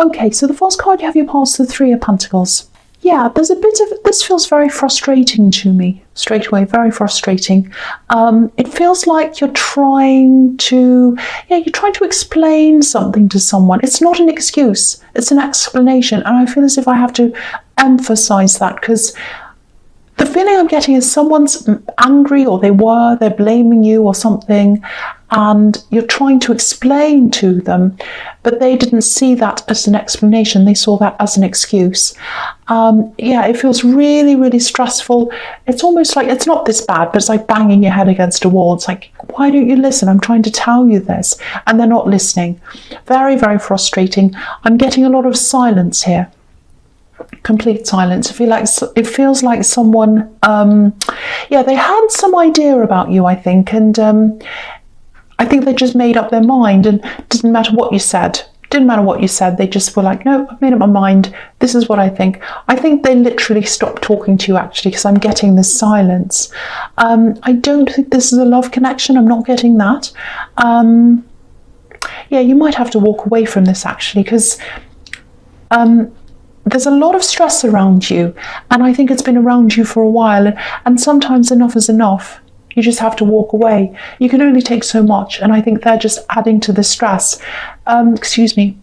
Okay, so the false card you have, you pass the Three of Pentacles. Yeah, there's a bit of, this feels very frustrating to me, straight away, very frustrating. It feels like you're trying to explain something to someone. It's not an excuse, it's an explanation. And I feel as if I have to emphasize that, because the feeling I'm getting is someone's angry, or they're blaming you or something, and you're trying to explain to them, but they didn't see that as an explanation. They saw that as an excuse. Yeah, it feels really, really stressful. It's almost like, it's not this bad, but it's like banging your head against a wall. It's like, why don't you listen? I'm trying to tell you this, and they're not listening. Very, very frustrating. I'm getting a lot of silence here. Complete silence. It feels like someone, they had some idea about you, I think, and I think they just made up their mind, and it didn't matter what you said. They just were like, no, I've made up my mind. This is what I think. I think they literally stopped talking to you, actually, because I'm getting this silence. I don't think this is a love connection. I'm not getting that. Yeah, you might have to walk away from this, actually, because there's a lot of stress around you, and I think it's been around you for a while, and sometimes enough is enough. You just have to walk away. You can only take so much, and I think they're just adding to the stress. Excuse me.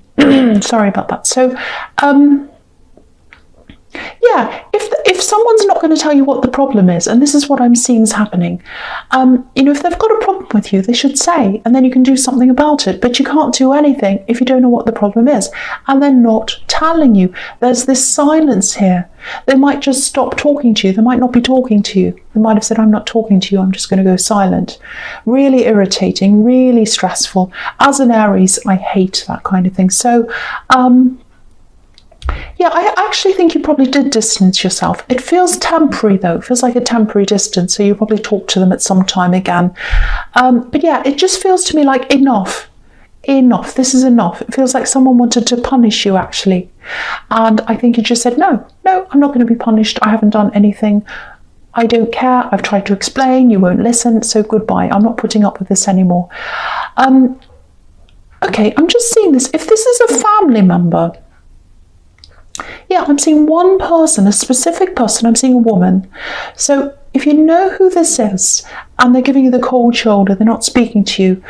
Sorry about that. So, yeah, if someone's not going to tell you what the problem is, and this is what I'm seeing is happening, if they've got a problem with you, they should say, and then you can do something about it. But you can't do anything if you don't know what the problem is, and they're not telling you. There's this silence here. They might just stop talking to you. They might not be talking to you. They might have said, I'm not talking to you, I'm just going to go silent. Really irritating, really stressful. As an Aries, I hate that kind of thing. So, yeah, I actually think you probably did distance yourself. It feels temporary, though. It feels like a temporary distance, so you probably talk to them at some time again. But yeah, it just feels to me like enough. This is enough. It feels like someone wanted to punish you, actually. And I think you just said, no, I'm not going to be punished. I haven't done anything. I don't care. I've tried to explain. You won't listen. So goodbye. I'm not putting up with this anymore. Okay, I'm just seeing this. If this is a family member, yeah, I'm seeing one person, a specific person. I'm seeing a woman. So if you know who this is, and they're giving you the cold shoulder, they're not speaking to you,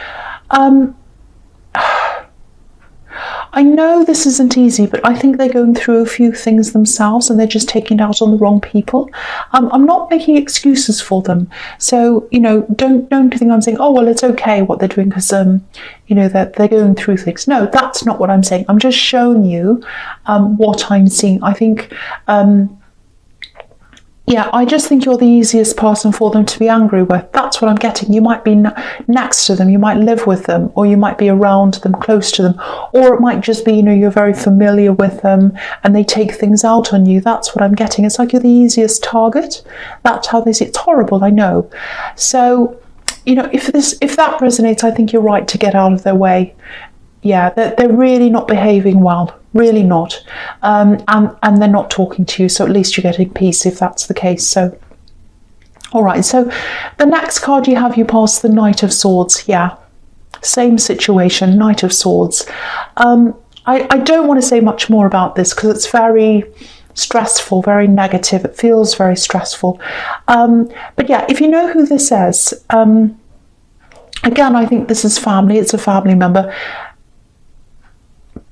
I know this isn't easy, but I think they're going through a few things themselves, and they're just taking it out on the wrong people. I'm not making excuses for them. So, don't think I'm saying, oh, well, it's okay what they're doing because, that they're going through things. No, that's not what I'm saying. I'm just showing you what I'm seeing. I think, yeah, I just think you're the easiest person for them to be angry with. That's what I'm getting. You might be next to them, you might live with them, or you might be around them, close to them, or it might just be, you're very familiar with them and they take things out on you. That's what I'm getting. It's like you're the easiest target. That's how they see it. It's horrible, I know. So, if that resonates, I think you're right to get out of their way. Yeah, they're really not behaving well. Really not. And they're not talking to you, so at least you're getting peace if that's the case. So, all right, so the next card you have, you pass the Knight of Swords. Yeah, same situation, Knight of Swords. I don't want to say much more about this because it's very stressful, very negative. It feels very stressful. But yeah, if you know who this is, again, I think this is family. It's a family member.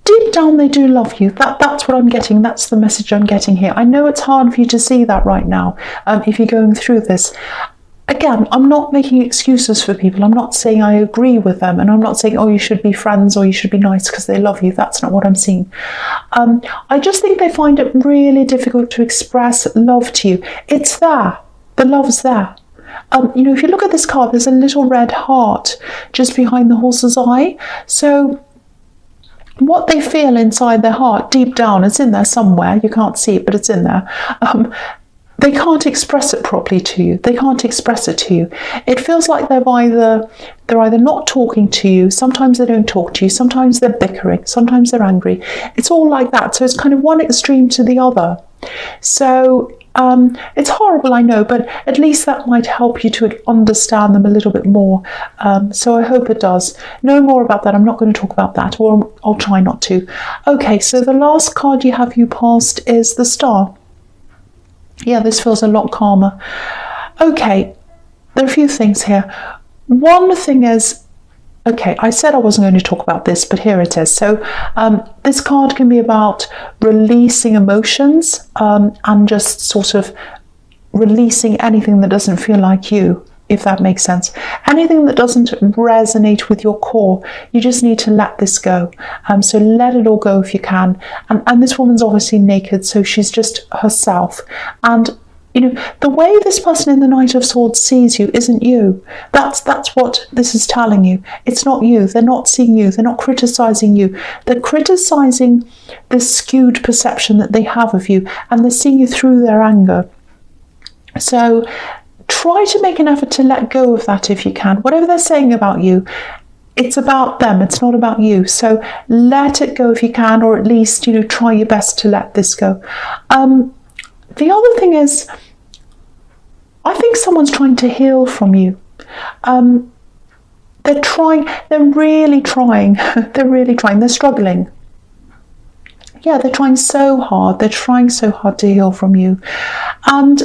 Deep down, they do love you. That's what I'm getting. That's the message I'm getting here. I know it's hard for you to see that right now if you're going through this. Again, I'm not making excuses for people. I'm not saying I agree with them, and I'm not saying, oh, you should be friends or you should be nice because they love you. That's not what I'm seeing. I just think they find it really difficult to express love to you. It's there. The love's there. If you look at this card, there's a little red heart just behind the horse's eye. So what they feel inside their heart, deep down, it's in there somewhere. You can't see it, but it's in there. they can't express it properly to you. They can't express it to you. It feels like they're either not talking to you, sometimes they don't talk to you, sometimes they're bickering, sometimes they're angry. It's all like that. So it's kind of one extreme to the other. So it's horrible, I know, but at least that might help you to understand them a little bit more. So I hope it does. No more about that. I'm not going to talk about that, or I'll try not to. Okay, so the last card you have passed is the Star. Yeah, this feels a lot calmer. Okay, there are a few things here. One thing is, okay, I said I wasn't going to talk about this, but here it is. So this card can be about releasing emotions and just sort of releasing anything that doesn't feel like you, if that makes sense. Anything that doesn't resonate with your core, you just need to let this go. So let it all go if you can. And this woman's obviously naked, so she's just herself. And you know, the way this person in the Knight of Swords sees you isn't you. That's what this is telling you. It's not you. They're not seeing you. They're not criticizing you. They're criticizing this skewed perception that they have of you, and they're seeing you through their anger. So try to make an effort to let go of that if you can. Whatever they're saying about you, it's about them. It's not about you. So let it go if you can, or at least, you know, try your best to let this go. The other thing is, I think someone's trying to heal from you. They're trying, they're really trying, they're struggling. Yeah, they're trying so hard. They're trying so hard to heal from you. And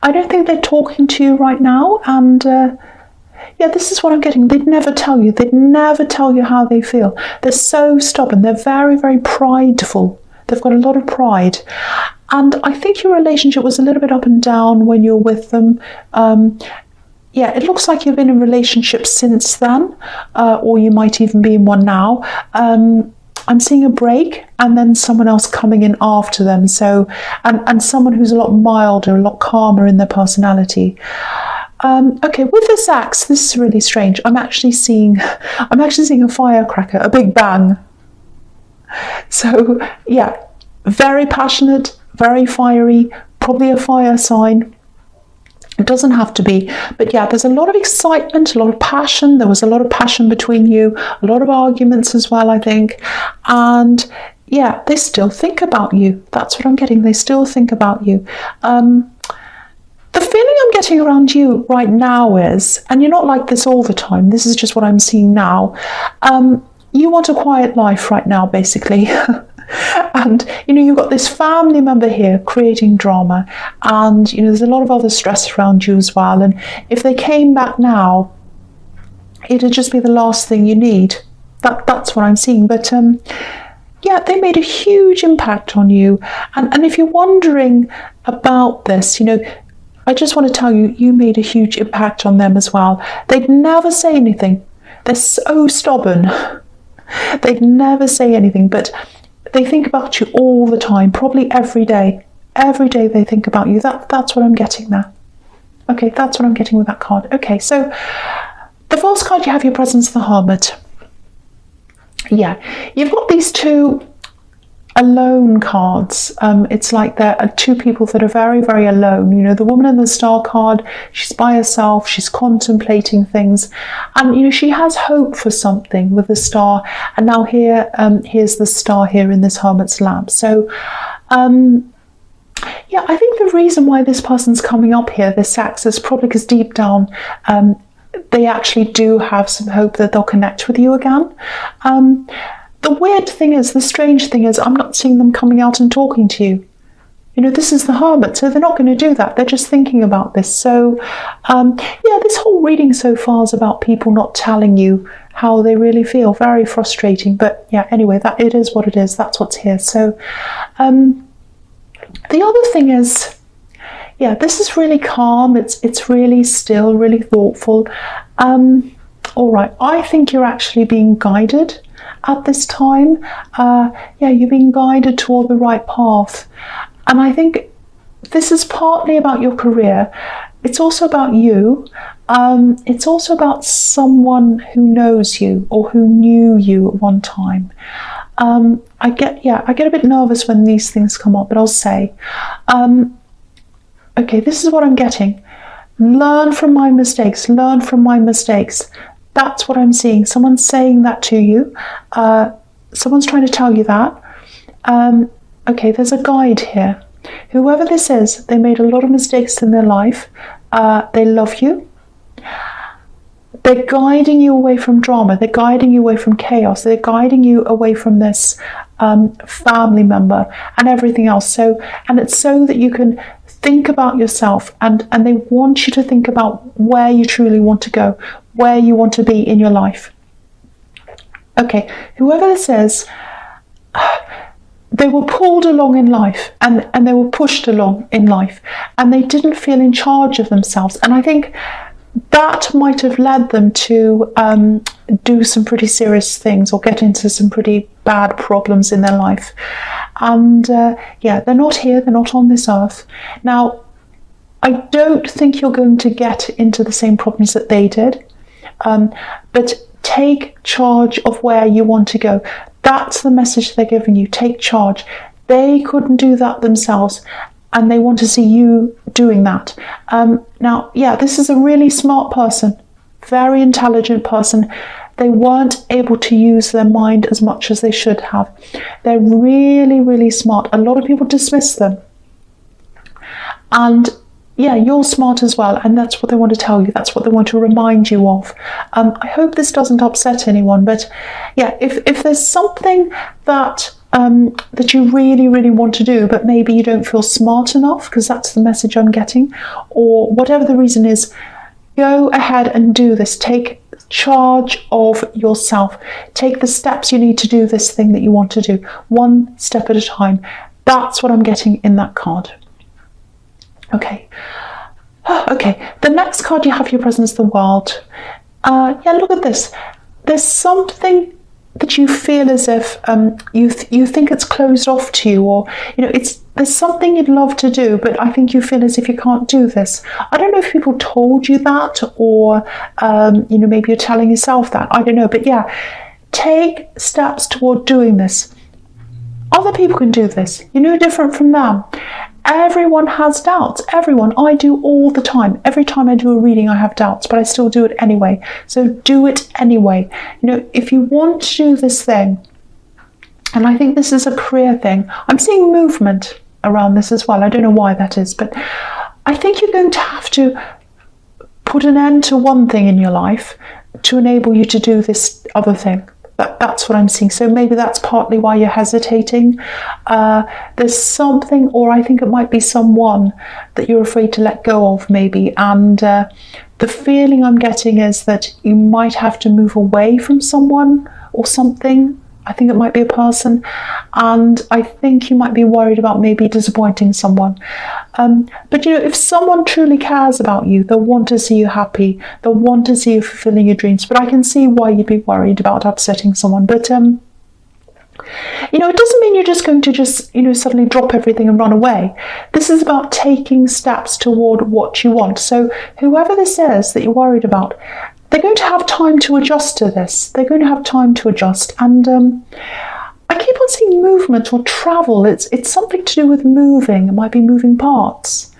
I don't think they're talking to you right now. And yeah, this is what I'm getting. They'd never tell you. They'd never tell you how they feel. They're so stubborn. They're very, very prideful. They've got a lot of pride. And I think your relationship was a little bit up and down when you're with them. Yeah, it looks like you've been in a relationship since then, or you might even be in one now. I'm seeing a break and then someone else coming in after them. So, and someone who's a lot milder, a lot calmer in their personality. Okay, with this axe, this is really strange. I'm actually seeing a firecracker, a big bang. So yeah, very passionate, very fiery, probably a fire sign. It doesn't have to be, but yeah, there's a lot of excitement, a lot of passion. There was a lot of passion between you, a lot of arguments as well, I think. And yeah, they still think about you. That's what I'm getting. They still think about you. The feeling I'm getting around you right now is, and you're not like this all the time, this is just what I'm seeing now, you want a quiet life right now, basically. And you know, you've got this family member here creating drama, and you know, there's a lot of other stress around you as well. And if they came back now, it'd just be the last thing you need. That's what I'm seeing. But yeah, they made a huge impact on you. And if you're wondering about this, you know, I just want to tell you, you made a huge impact on them as well. They'd never say anything. They're so stubborn. They'd never say anything, but they think about you all the time, probably every day. Every day they think about you. That's what I'm getting there. Okay, that's what I'm getting with that card. Okay, so the false card you have, your presence, the Hermit. Yeah, you've got these two alone cards. It's like there are two people that are very, very alone. You know, the woman in the Star card, she's by herself, she's contemplating things, and you know, she has hope for something with the Star. And now here, here's the Star here in this Hermit's lamp. So yeah, I think the reason why this person's coming up here, this axe, is probably because deep down they actually do have some hope that they'll connect with you again. The weird thing is, the strange thing is, I'm not seeing them coming out and talking to you. You know, this is the Hermit, so they're not going to do that. They're just thinking about this. So, yeah, this whole reading so far is about people not telling you how they really feel. Very frustrating. But yeah, anyway, that it is what it is. That's what's here. So, the other thing is, yeah, this is really calm. It's really still, really thoughtful. All right, I think you're actually being guided at this time. Yeah, you're being guided toward the right path. And I think this is partly about your career. It's also about you. It's also about someone who knows you or who knew you at one time. I get a bit nervous when these things come up, but I'll say, Okay, this is what I'm getting. Learn from my mistakes. Learn from my mistakes. That's what I'm seeing. Someone's saying that to you. Someone's trying to tell you that. Okay, there's a guide here. Whoever this is, they made a lot of mistakes in their life. They love you. They're guiding you away from drama. They're guiding you away from chaos. They're guiding you away from this family member and everything else. And it's so that you can think about yourself, and they want you to think about where you truly want to go, where you want to be in your life. Okay, whoever this is, they were pulled along in life, and they were pushed along in life, and they didn't feel in charge of themselves. And I think that might have led them to do some pretty serious things or get into some pretty bad problems in their life. And yeah, they're not here, they're not on this earth. Now, I don't think you're going to get into the same problems that they did, but take charge of where you want to go. That's the message they're giving you. Take charge. They couldn't do that themselves, and they want to see you doing that. Now, yeah, this is a really smart person, very intelligent person. They weren't able to use their mind as much as they should have. They're really, really smart. A lot of people dismiss them. And yeah, you're smart as well, and that's what they want to tell you. That's what they want to remind you of. I hope this doesn't upset anyone, but yeah, if there's something that that you really, really want to do, but maybe you don't feel smart enough, because that's the message I'm getting, or whatever the reason is, go ahead and do this. Take charge of yourself. Take the steps you need to do this thing that you want to do, one step at a time. That's what I'm getting in that card. Okay. Okay, the next card you have, your presence, the World. Yeah, look at this. There's something that you feel as if you think it's closed off to you, or there's something you'd love to do, but I think you feel as if you can't do this. I don't know if people told you that, or maybe you're telling yourself that. I don't know, but yeah, take steps toward doing this. Other people can do this. You're no different from them. Everyone has doubts. Everyone. I do all the time. Every time I do a reading, I have doubts, but I still do it anyway. So do it anyway. If you want to do this thing, and I think this is a career thing, I'm seeing movement around this as well. I don't know why that is, but I think you're going to have to put an end to one thing in your life to enable you to do this other thing. That's what I'm seeing. So maybe that's partly why you're hesitating. There's something, or I think it might be someone that you're afraid to let go of, maybe. And the feeling I'm getting is that you might have to move away from someone or something. I think it might be a person. And I think you might be worried about maybe disappointing someone. But if someone truly cares about you, they'll want to see you happy. They'll want to see you fulfilling your dreams. But I can see why you'd be worried about upsetting someone. But, it doesn't mean you're just going to suddenly drop everything and run away. This is about taking steps toward what you want. So whoever this is that you're worried about, they're going to have time to adjust to this. They're going to have time to adjust. And I keep on seeing movement or travel. It's something to do with moving. It might be moving parts.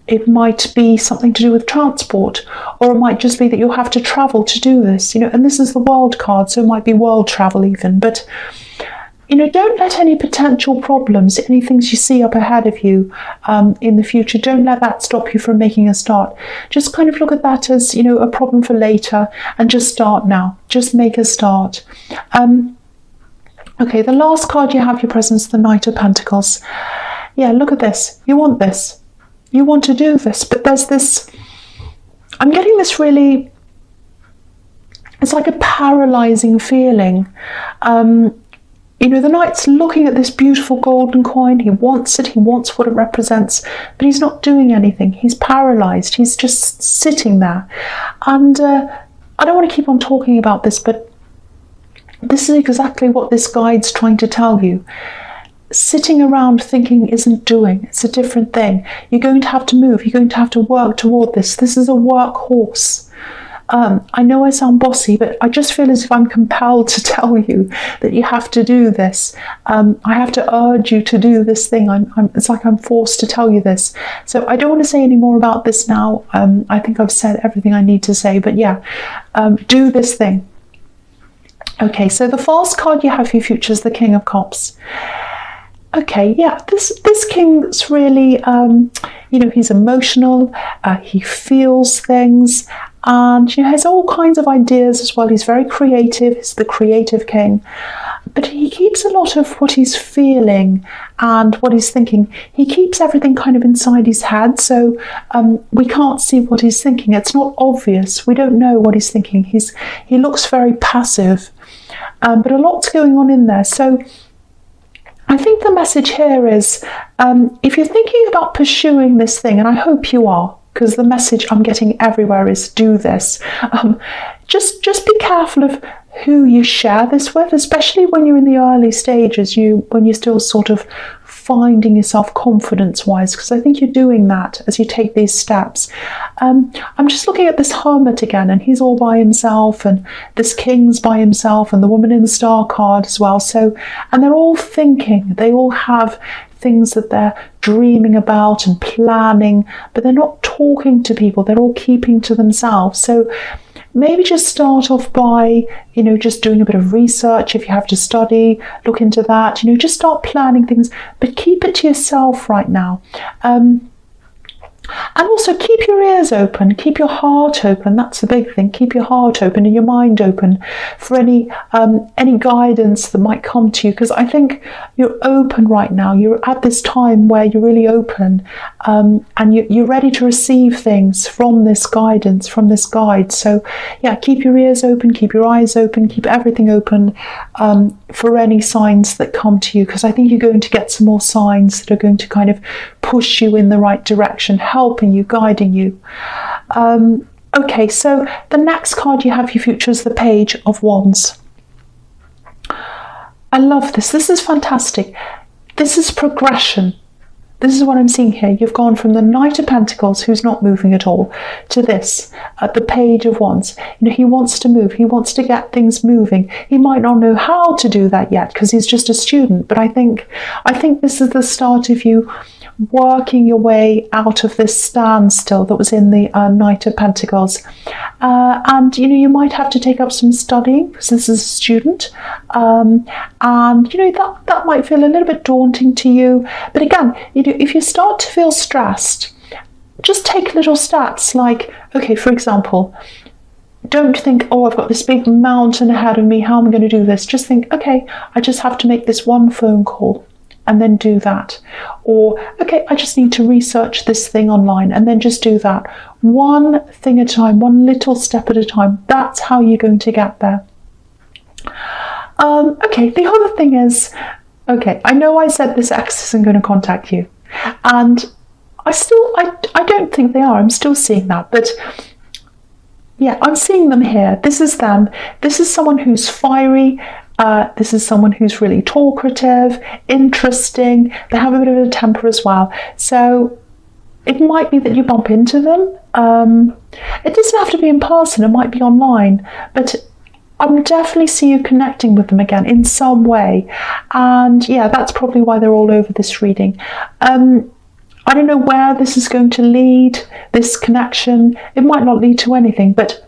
It might be something to do with transport, or it might just be that you'll have to travel to do this. And this is the World card, so it might be world travel even. But don't let any potential problems, any things you see up ahead of you in the future, don't let that stop you from making a start. Just kind of look at that as, a problem for later, and just start now. Just make a start. Okay, the last card you have, your presence, the Knight of Pentacles. Yeah, look at this. You want this. You want to do this, but there's this, I'm getting this really, it's like a paralyzing feeling. The Knight's looking at this beautiful golden coin. He wants it. He wants what it represents, but he's not doing anything. He's paralyzed. He's just sitting there. And I don't want to keep on talking about this, but this is exactly what this guide's trying to tell you. Sitting around thinking isn't doing. It's a different thing. You're going to have to move. You're going to have to work toward this. This is a workhorse. I know I sound bossy, but I just feel as if I'm compelled to tell you that you have to do this. I have to urge you to do this thing. It's like I'm forced to tell you this. So I don't want to say any more about this now. I think I've said everything I need to say, but yeah, do this thing. Okay, so the first card you have for your future is the King of Cups. Okay, yeah, this king's really, he's emotional, he feels things, and has all kinds of ideas as well. He's very creative, he's the creative king, but he keeps a lot of what he's feeling and what he's thinking. He keeps everything kind of inside his head, so we can't see what he's thinking. It's not obvious. We don't know what he's thinking. He looks very passive, but a lot's going on in there. So I think the message here is, if you're thinking about pursuing this thing, and I hope you are, because the message I'm getting everywhere is do this. Just be careful of who you share this with, especially when you're in the early stages, when you're still sort of finding yourself confidence-wise, because I think you're doing that as you take these steps. I'm just looking at this hermit again, and he's all by himself, and this king's by himself, and the woman in the star card as well. So, and they're all thinking, they all have things that they're dreaming about and planning, but they're not talking to people, they're all keeping to themselves. So maybe just start off by, just doing a bit of research. If you have to study, look into that, just start planning things, but keep it to yourself right now. And also keep your ears open, keep your heart open. That's the big thing. Keep your heart open and your mind open for any guidance that might come to you, because I think you're open right now. You're at this time where you're really open, and you're ready to receive things from this guidance, from this guide. So yeah, keep your ears open, keep your eyes open, keep everything open for any signs that come to you, because I think you're going to get some more signs that are going to kind of push you in the right direction, helping you, guiding you. Okay, so the next card you have for your future is the Page of Wands. I love this. This is fantastic. This is progression. This is what I'm seeing here. You've gone from the Knight of Pentacles, who's not moving at all, to this, the Page of Wands. He wants to move. He wants to get things moving. He might not know how to do that yet because he's just a student. But I think this is the start of you working your way out of this standstill that was in the Knight of Pentacles. And you might have to take up some studying because this is a student, and that might feel a little bit daunting to you. But again, if you start to feel stressed, just take little steps. Like, okay, for example, don't think, oh, I've got this big mountain ahead of me, how am I going to do this? Just think, okay, I just have to make this one phone call and then do that. Or, okay, I just need to research this thing online and then just do that. One thing at a time, one little step at a time. That's how you're going to get there. Okay, the other thing is, okay, I know I said this ex isn't going to contact you, and I don't think they are. I'm still seeing that, but yeah, I'm seeing them here. This is them. This is someone who's fiery. This is someone who's really talkative, interesting. They have a bit of a temper as well. So it might be that you bump into them. It doesn't have to be in person. It might be online. But I'm definitely see you connecting with them again in some way. And yeah, that's probably why they're all over this reading. I don't know where this is going to lead, this connection. It might not lead to anything, but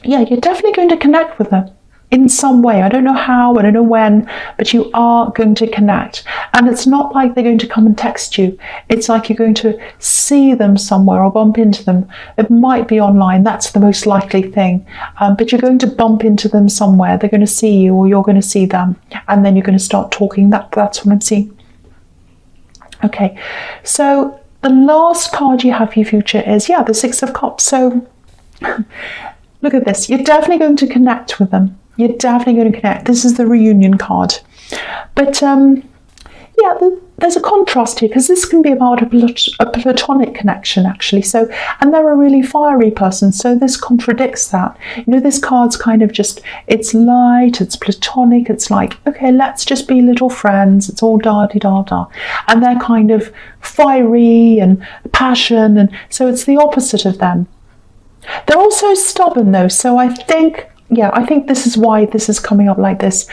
yeah, you're definitely going to connect with them in some way. I don't know how, I don't know when, but you are going to connect. And it's not like they're going to come and text you. It's like you're going to see them somewhere or bump into them. It might be online, that's the most likely thing. But you're going to bump into them somewhere. They're going to see you or you're going to see them. And then you're going to start talking. That's what I'm seeing. Okay, so the last card you have for your future is, yeah, the Six of Cups. So look at this. You're definitely going to connect with them. You're definitely going to connect. This is the reunion card. But yeah, there's a contrast here because this can be about a platonic connection, actually. So, and they're a really fiery person, so this contradicts that. This card's kind of just, it's light, it's platonic, it's like, okay, let's just be little friends, it's all da-di-da-da. And they're kind of fiery and passion, and so it's the opposite of them. They're also stubborn though, so I think this is why this is coming up like this.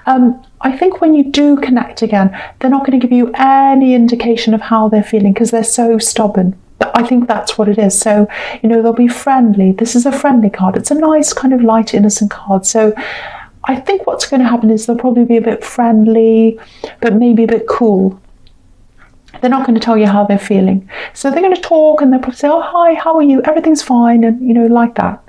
I think when you do connect again, they're not going to give you any indication of how they're feeling because they're so stubborn. But I think that's what it is. So, they'll be friendly. This is a friendly card. It's a nice kind of light, innocent card. So I think what's going to happen is they'll probably be a bit friendly, but maybe a bit cool. They're not going to tell you how they're feeling. So they're going to talk and they'll probably say, oh, hi, how are you? Everything's fine. And, like that.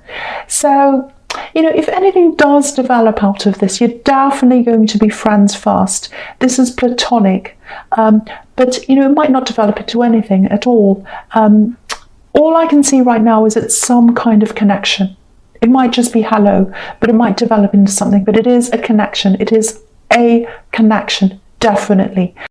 So, if anything does develop out of this, you're definitely going to be friends first. This is platonic. But, it might not develop into anything at all. All I can see right now is it's some kind of connection. It might just be hello, but it might develop into something. But it is a connection. It is a connection, definitely.